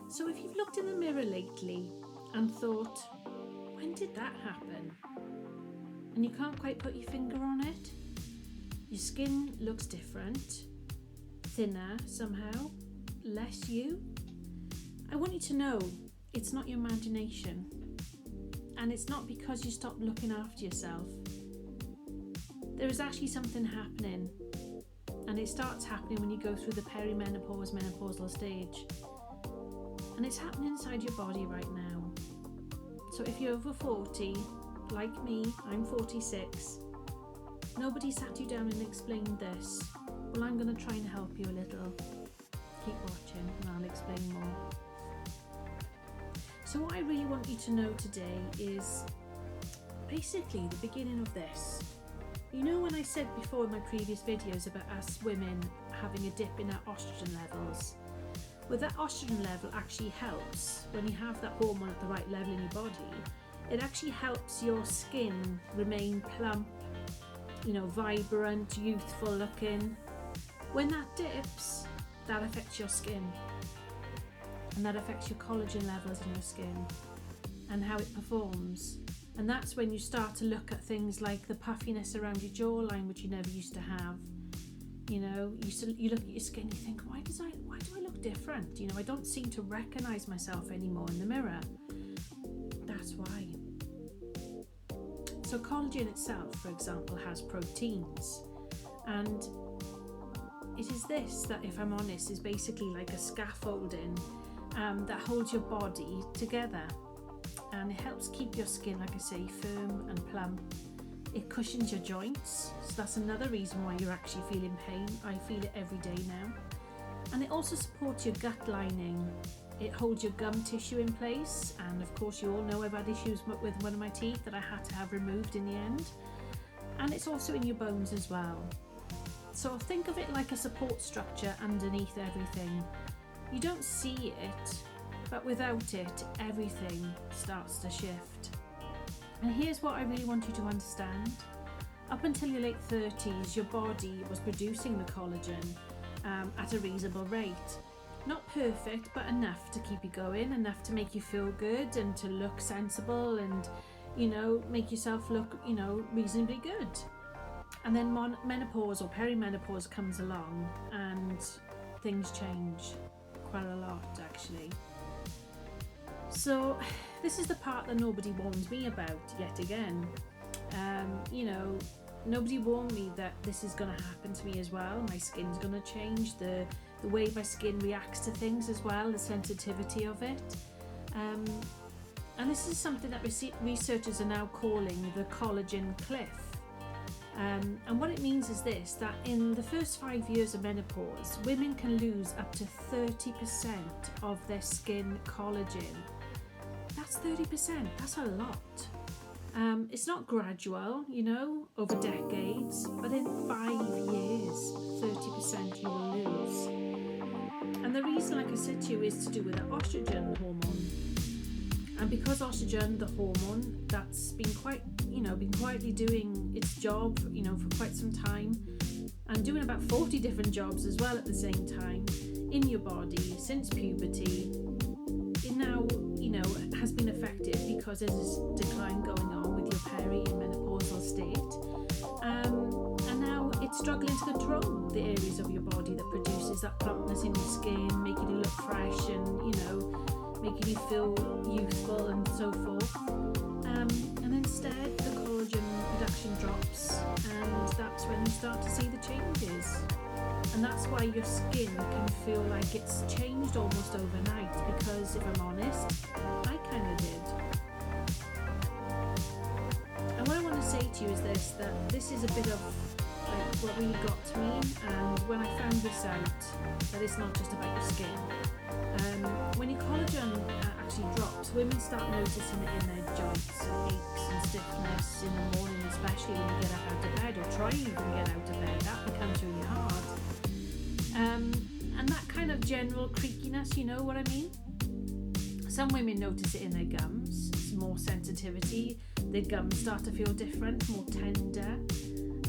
So if you've looked in the mirror lately and thought, when did that happen? And you can't quite put your finger on it, your skin looks different, thinner somehow, less you. I want you to know it's not your imagination, and it's not because you stopped looking after yourself. There is actually something happening, and it starts happening when you go through the perimenopause, menopausal stage, and it's happening inside your body right now. So if you're over 40, like me, I'm 46, nobody sat you down and explained this. Well, I'm going to try and help you a little. Keep watching and I'll explain more. So what I really want you to know today is basically the beginning of this. You know, when I said before in my previous videos about us women having a dip in our estrogen levels, well, that estrogen level actually helps when you have that hormone at the right level in your body. It actually helps your skin remain plump, vibrant, youthful looking. When that dips, that affects your skin, and that affects your collagen levels in your skin and how it performs. And that's when you start to look at things like the puffiness around your jawline, which you never used to have. You look at your skin, you think, why do I look different? I don't seem to recognize myself anymore in the mirror. That's why. So collagen itself, for example, has proteins, and it is this that, if I'm honest, is basically like a scaffolding that holds your body together, and it helps keep your skin, like I say, firm and plump. It cushions your joints, so that's another reason why you're actually feeling pain. I feel it every day now. And it also supports your gut lining. It holds your gum tissue in place, and of course you all know I've had issues with one of my teeth that I had to have removed in the end. And it's also in your bones as well. So think of it like a support structure underneath everything. You don't see it, but without it, everything starts to shift. And here's what I really want you to understand. Up until your late 30s, your body was producing the collagen at a reasonable rate. Not perfect, but enough to keep you going, enough to make you feel good and to look sensible and, make yourself look, reasonably good. And then menopause or perimenopause comes along and things change quite a lot, actually. So this is the part that nobody warned me about yet again. Nobody warned me that this is going to happen to me as well. My skin's going to change, the way my skin reacts to things as well, the sensitivity of it. And this is something that researchers are now calling the collagen cliff. And what it means is this, that in the first 5 years of menopause, women can lose up to 30% of their skin collagen. That's 30%, that's a lot. It's not gradual, over decades, but in 5 years, 30% you will lose. And the reason, like I said to you, is to do with the oestrogen hormone. And because oestrogen, the hormone, that's been been quietly doing its job, for quite some time, and doing about 40 different jobs as well at the same time in your body since puberty, it now, has been affected because there's this decline going on with your perimenopausal state. And now it's struggling to control the areas of your body that produces that plumpness in your skin, making you look fresh and, making you feel youthful and so forth. And instead, the collagen production drops, and that's when you start to see the changes. And that's why your skin can feel like it's changed almost overnight, because if I'm honest, I kind of did. And what I want to say to you is this, that this is a bit of like what really got to me, and when I found this out, that it's not just about your skin. When your collagen actually drops, women start noticing it in their joints, aches and stiffness in the morning, especially when you get up out of bed, or try even get out of bed. That becomes really hard. And that kind of general creakiness, you know what I mean? Some women notice it in their gums. It's more sensitivity. Their gums start to feel different, more tender.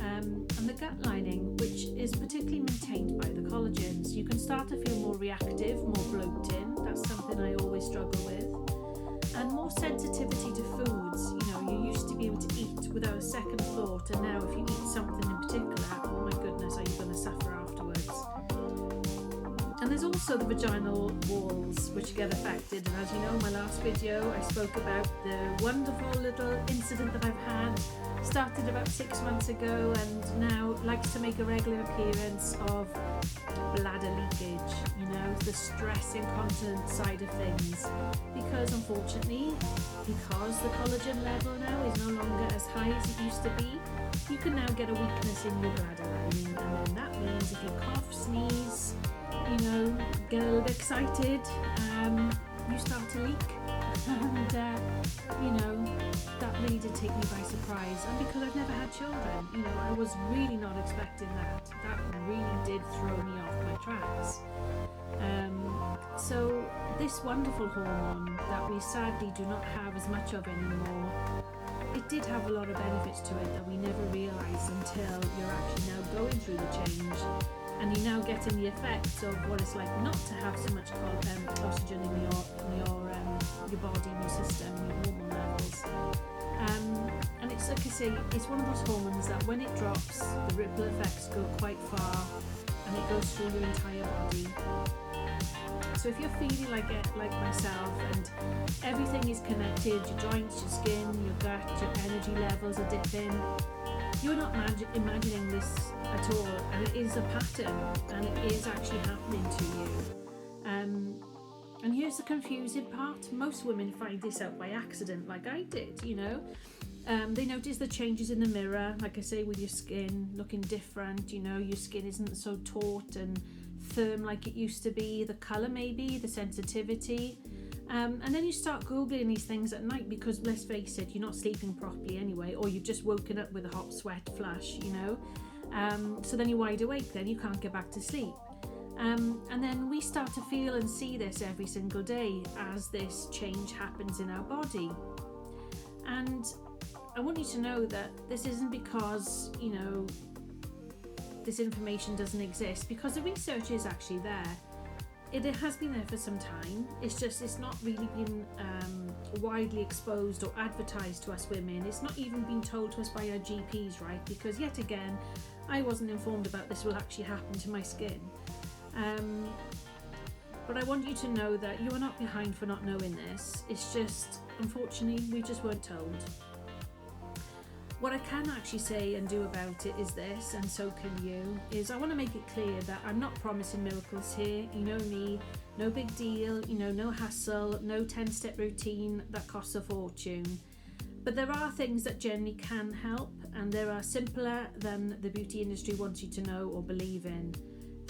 And the gut lining, which is particularly maintained by the collagens, you can start to feel more reactive, more bloating. That's something I struggle with, and more sensitivity to foods. You know, you used to be able to eat without a second thought, and now if you eat something in particular, oh my goodness, are you going to suffer afterwards? And there's also the vaginal walls which get affected, and as you know, in my last video I spoke about the wonderful little incident that I've had. Started about 6 months ago and now likes to make a regular appearance of bladder leakage, you know, the stress incontinence side of things, because unfortunately, because the collagen level now is no longer as high as it used to be, you can now get a weakness in your bladder lining, and then that means if you cough, sneeze, you know, get a little bit excited, you start to leak. And you know, that really did take me by surprise, and because I've never had children, you know, I was really not expecting that. That really did throw me off my tracks. So this wonderful hormone that we sadly do not have as much of anymore, it did have a lot of benefits to it that we never realised until you're actually now going through the change, and you're now getting the effects of what it's like not to have so much oestrogen in your body, in your system, your hormone levels. And it's like I say, it's one of those hormones that when it drops, the ripple effects go quite far, and it goes through your entire body. So if you're feeling like myself, and everything is connected, your joints, your skin, your gut, your energy levels are dipping, you're not imagining this at all, and it is a pattern, and it is actually happening to you. And here's the confusing part: most women find this out by accident, like I did, you know. They notice the changes in the mirror, like I say, with your skin looking different, you know, your skin isn't so taut and firm like it used to be, the colour maybe, the sensitivity. And then you start Googling these things at night because, let's face it, you're not sleeping properly anyway, or you've just woken up with a hot sweat flush, you know. So then you're wide awake, then you can't get back to sleep. And then we start to feel and see this every single day as this change happens in our body. And I want you to know that this isn't because, you know, this information doesn't exist, because the research is actually there. It has been there for some time. It's not really been widely exposed or advertised to us women. It's not even been told to us by our GPs, right? Because yet again, I wasn't informed about this will actually happen to my skin. But I want you to know that you are not behind for not knowing this. It's just, unfortunately, we just weren't told. What I can actually say and do about it is this, and so can you, is I want to make it clear that I'm not promising miracles here. You know me, no big deal, you know, no hassle, no 10-step routine that costs a fortune. But there are things that generally can help, and there are simpler than the beauty industry wants you to know or believe in.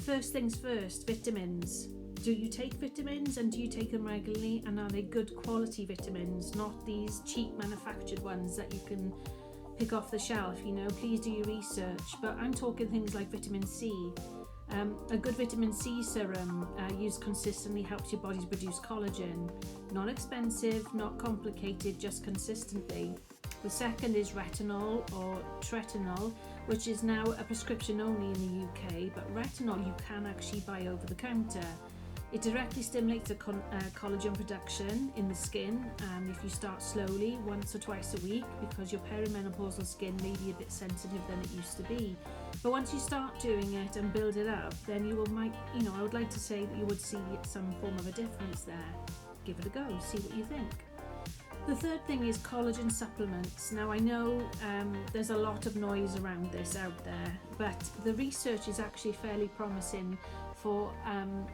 First things first, vitamins. Do you take vitamins, and do you take them regularly, and are they good quality vitamins, not these cheap manufactured ones that you can pick off the shelf? You know, please do your research. But I'm talking things like vitamin C. A good vitamin C serum used consistently helps your body produce collagen. Not expensive, not complicated, just consistently. The second is retinol or tretinoin, which is now a prescription only in the UK, but retinol you can actually buy over the counter. It directly stimulates the collagen production in the skin if you start slowly, once or twice a week, because your perimenopausal skin may be a bit sensitive than it used to be. But once you start doing it and build it up, then I would like to say that you would see some form of a difference there. Give it a go, see what you think. The third thing is collagen supplements. Now I know there's a lot of noise around this out there, but the research is actually fairly promising for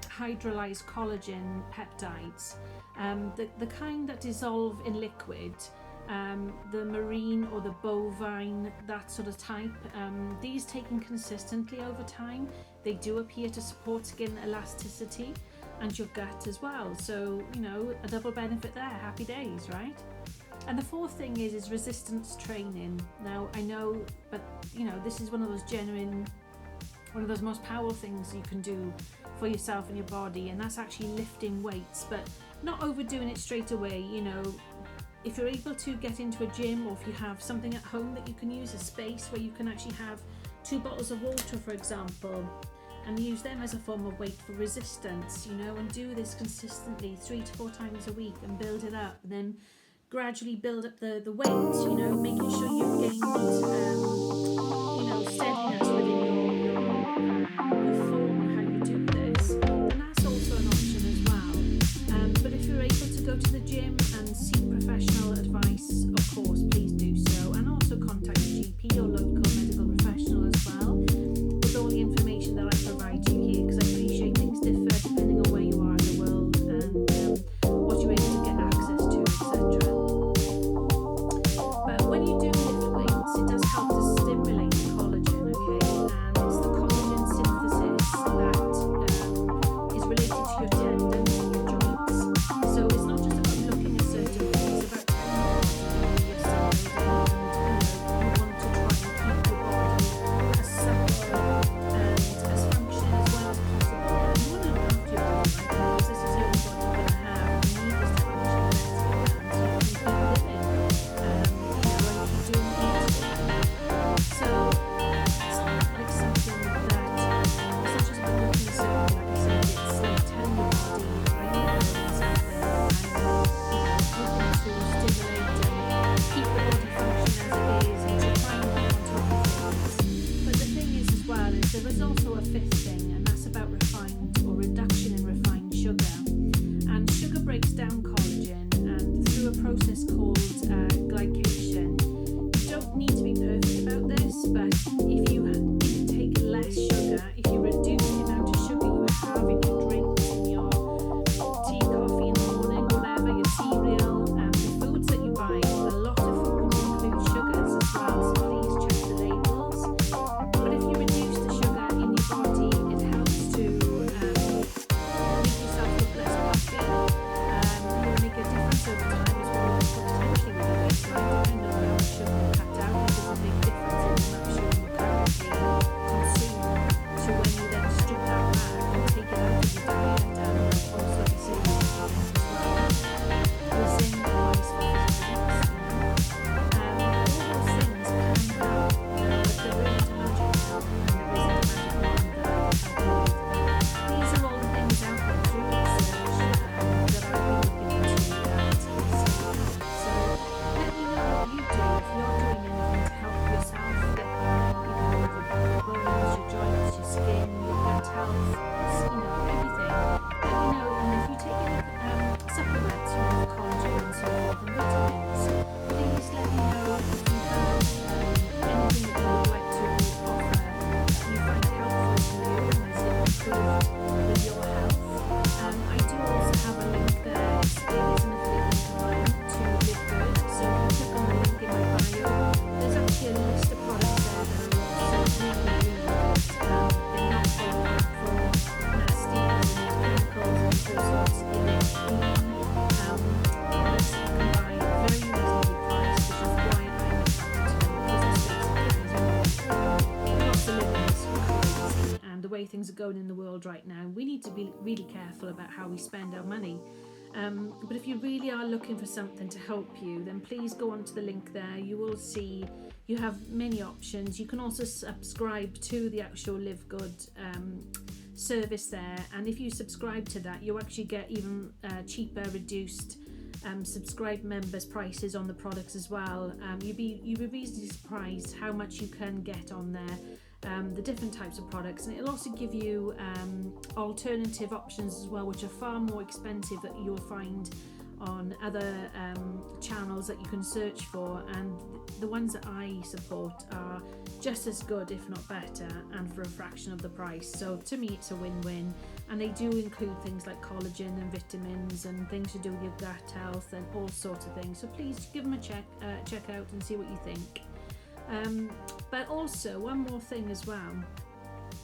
hydrolyzed collagen peptides, the kind that dissolve in liquid, the marine or the bovine, that sort of type. These taken consistently over time, they do appear to support skin elasticity and your gut as well. So, you know, a double benefit there, happy days, right? And the fourth thing is resistance training. Now I know, but you know, this is one of those most powerful things you can do for yourself and your body, and that's actually lifting weights, but not overdoing it straight away. You know, if you're able to get into a gym, or if you have something at home that you can use, a space where you can actually have 2 bottles of water, for example, and use them as a form of weight for resistance, and do this consistently 3 to 4 times a week and build it up, and then gradually build up the weight, making sure you've gained steadiness within your form and how you do this, and that's also an option as well. But if you're able to go to the gym and seek professional advice, of course, please do so, and also contact your GP or local medical professional as well with all the information that I provide you here, because I appreciate things differ depending on where you are in the world and what you're able to get access to, etc. But when you do lift weights, it does help to stimulate the collagen, okay? And it's the collagen synthesis that is related to your tendons and your joints. So it's not just about looking a certain way, it's about telling your body you're stimulating, and you want to try and keep your body as supple and as functioning as well as possible. And you want to look after your body, right? Because this is the only body you're going to have. You need this to function the best you can so you can keep living. And you do need it. So it's not like something that it's not just about looking a certain way. Like I said, it's like telling your body, I need to do something. I'm looking to stimulate and keep the body function as it is, and to try and be on top of things. But the thing is as well is there is also a fifth thing, and that's about refined or reduction in refined sugar. And sugar breaks down collagen, and through a process called glycation. You don't need to be perfect about this, but if you take less sugar, if you reduce the amount of sugar you have in your drinks, in your tea, coffee in the morning, whatever, your cereal, the foods that you buy, a lot of food includes sugars as well, so please check the labels. But if you reduce the sugar in your body, it helps to make yourself look less puffy. You'll make a difference over time as well, potentially with your baseline, depending on how much sugar you cut out. There's a big difference in the amount of sugar you currently consume to when you then strip that back and take it out of your diet, and also like I say, with the as well. The same applies for physical. All those things can help, but there isn't a magic pill, and there isn't a magic wand that I can help you with. These are all the things out there through research that I've been looking into and researching. So let me know what you do if you're doing anything to help yourself get your bones, your joints, your skin, your gut health, everything. Let me know, and if you take any supplements, collagen and so forth, and vitamins, please let me know if you have anything that you would like to offer that you find helpful to you and has improved with your health. I do also have a link there. It is an affiliate link of mine to Live Good. So if you click on the link in my bio, there's actually a list of products there that are also really, really good. They're not for nasties and chemicals and all sorts. They're clean products that you can buy very reasonably priced, which is why I'm attracted to them, because it's basically cost of living is crazy, and the way things are going in the world right now, we need to be really careful about how we spend our money. But if you really are looking for something to help you, then please go onto the link there. You will see you have many options. You can also subscribe to the actual Live Good service there, and if you subscribe to that, you actually get even cheaper, reduced subscribed members prices on the products as well. You'd be reasonably surprised how much you can get on there, the different types of products, and it'll also give you alternative options as well, which are far more expensive that you'll find on other channels that you can search for, and the ones that I support are just as good, if not better, and for a fraction of the price. So to me it's a win-win, and they do include things like collagen and vitamins and things to do with your gut health and all sorts of things. So please give them a check out and see what you think. But also one more thing as well.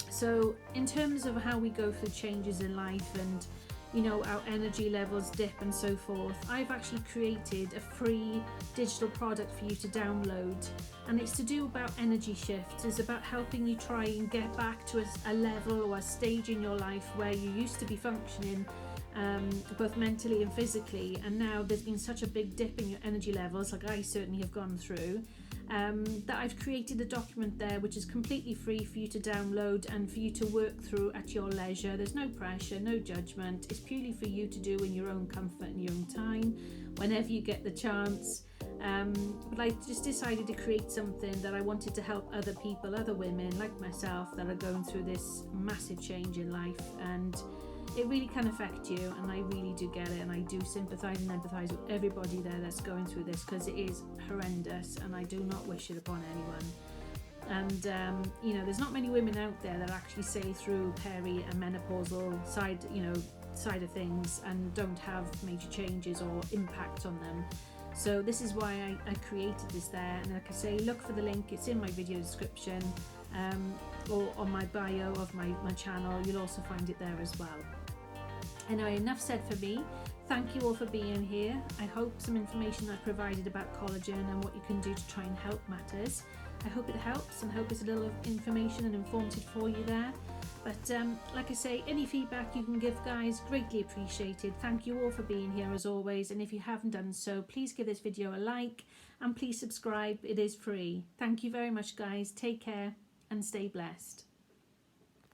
So in terms of how we go through changes in life and our energy levels dip and so forth, I've actually created a free digital product for you to download, and it's to do about energy shifts. It's about helping you try and get back to a level or a stage in your life where you used to be functioning both mentally and physically, and now there's been such a big dip in your energy levels, like I certainly have gone through. that I've created a document there which is completely free for you to download and for you to work through at your leisure. There's no pressure, no judgment. It's purely for you to do in your own comfort and your own time, whenever you get the chance. But I just decided to create something that I wanted to help other people, other women like myself that are going through this massive change in life, and it really can affect you, and I really do get it, and I do sympathise and empathise with everybody there that's going through this, because it is horrendous and I do not wish it upon anyone. And you know, there's not many women out there that actually say through peri and menopausal side of things and don't have major changes or impact on them. So this is why I created this there, and like I say, look for the link, it's in my video description, or on my bio of my channel. You'll also find it there as well. Anyway, enough said for me. Thank you all for being here. I hope some information I provided about collagen and what you can do to try and help matters. I hope it helps, and hope it's a little information and informative for you there. But like I say, any feedback you can give, guys, greatly appreciated. Thank you all for being here as always, and if you haven't done so, please give this video a like and please subscribe. It is free. Thank you very much, guys. Take care and stay blessed.